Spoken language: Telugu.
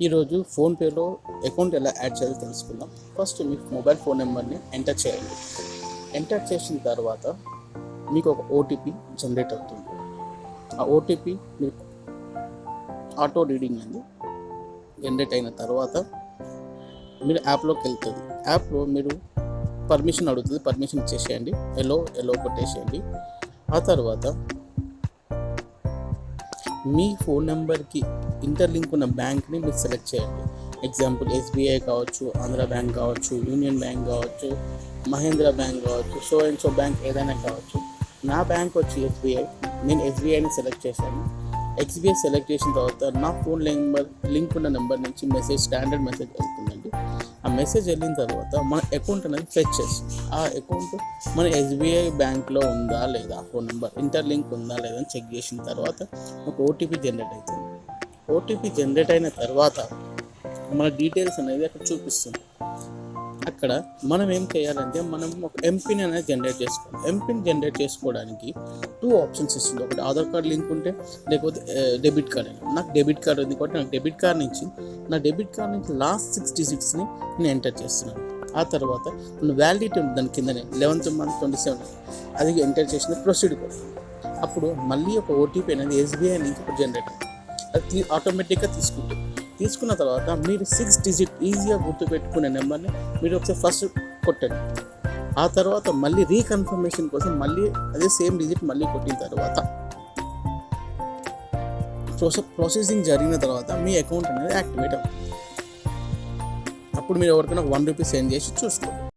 ఈరోజు ఫోన్పేలో అకౌంట్ ఎలా యాడ్ చేయాలో తెలుసుకుందాం. ఫస్ట్ మీ మొబైల్ ఫోన్ నెంబర్ని ఎంటర్ చేయండి. ఎంటర్ చేసిన తర్వాత మీకు ఒక ఓటీపీ జనరేట్ అవుతుంది. ఆ ఓటీపీ మీరు ఆటో రీడింగ్ అండి జనరేట్ అయిన తర్వాత మీరు యాప్లోకి వెళ్తుంది. యాప్లో మీరు పర్మిషన్ అడుగుతుంది, పర్మిషన్ ఇచ్చేసేయండి, ఎలో కొట్టేసేయండి. ఆ తర్వాత మీ ఫోన్ నెంబర్కి ఇంటర్లింక్ ఉన్న బ్యాంక్ని మీరు సెలెక్ట్ చేయండి. ఎగ్జాంపుల్ ఎస్బీఐ కావచ్చు, ఆంధ్ర బ్యాంక్ కావచ్చు, యూనియన్ బ్యాంక్ కావచ్చు, మహేంద్ర బ్యాంక్ కావచ్చు, సో అండ్ సో బ్యాంక్ ఏదైనా కావచ్చు. నా బ్యాంక్ వచ్చి ఎస్బీఐ, నేను ఎస్బీఐని సెలెక్ట్ చేశాను. ఎస్బీఐ సెలెక్ట్ చేసిన తర్వాత నా ఫోన్ లింక్ ఉన్న నెంబర్ నుంచి స్టాండర్డ్ మెసేజ్ వెళ్తుందండి. ఆ మెసేజ్ వెళ్ళిన తర్వాత మన అకౌంట్ అనేది ఫెచ్ చేస్తుంది. ఆ అకౌంట్ మన ఎస్బీఐ బ్యాంక్లో ఉందా లేదా, ఫోన్ నెంబర్ ఇంటర్లింక్ ఉందా లేదా అని చెక్ చేసిన తర్వాత ఒక ఓటీపీ జనరేట్ అవుతుంది. ఓటీపీ జనరేట్ అయిన తర్వాత మన డీటెయిల్స్ అనేది అక్కడ చూపిస్తుంది. అక్కడ మనం ఏం చేయాలంటే మనం ఒక ఎంపిన్ అనేది జనరేట్ చేసుకోవాలి. ఎంపిన్ జనరేట్ చేసుకోవడానికి 2 ఆప్షన్స్ ఇస్తుంది. ఒకటి ఆధార్ కార్డ్ లింక్ ఉంటే, లేకపోతే డెబిట్ కార్డ్ అయినా. నాకు డెబిట్ కార్డ్ ఉంది కాబట్టి నాకు డెబిట్ కార్డ్ నుంచి లాస్ట్ 6 డిజిట్స్ని నేను ఎంటర్ చేస్తున్నాను. ఆ తర్వాత వ్యాలిడిటీ ఉంది దాని కిందనే 11th month 27 అది ఎంటర్ చేసిన ప్రొసీడ్ కూడా. అప్పుడు మళ్ళీ ఒక ఓటీపీ అనేది ఎస్బీఐ నుంచి ఇప్పుడు జనరేట్ అవుతుంది. అది ఆటోమేటిక్గా తీసుకున్న తర్వాత మీరు 6 డిజిట్ ఈజీగా గుర్తుపెట్టుకునే నెంబర్ని మీరు ఒకసారి ఫస్ట్ కొట్టండి. ఆ తర్వాత మళ్ళీ రీకన్ఫర్మేషన్ కోసం మళ్ళీ అదే సేమ్ డిజిట్ మళ్ళీ కొట్టిన తర్వాత ప్రాసెసింగ్ జరిగిన తర్వాత మీ అకౌంట్ అనేది యాక్టివేట్ అవుతుంది. అప్పుడు మీరు ఎవరికైనా 1 రూపీ సెండ్ చేసి చూసుకోండి.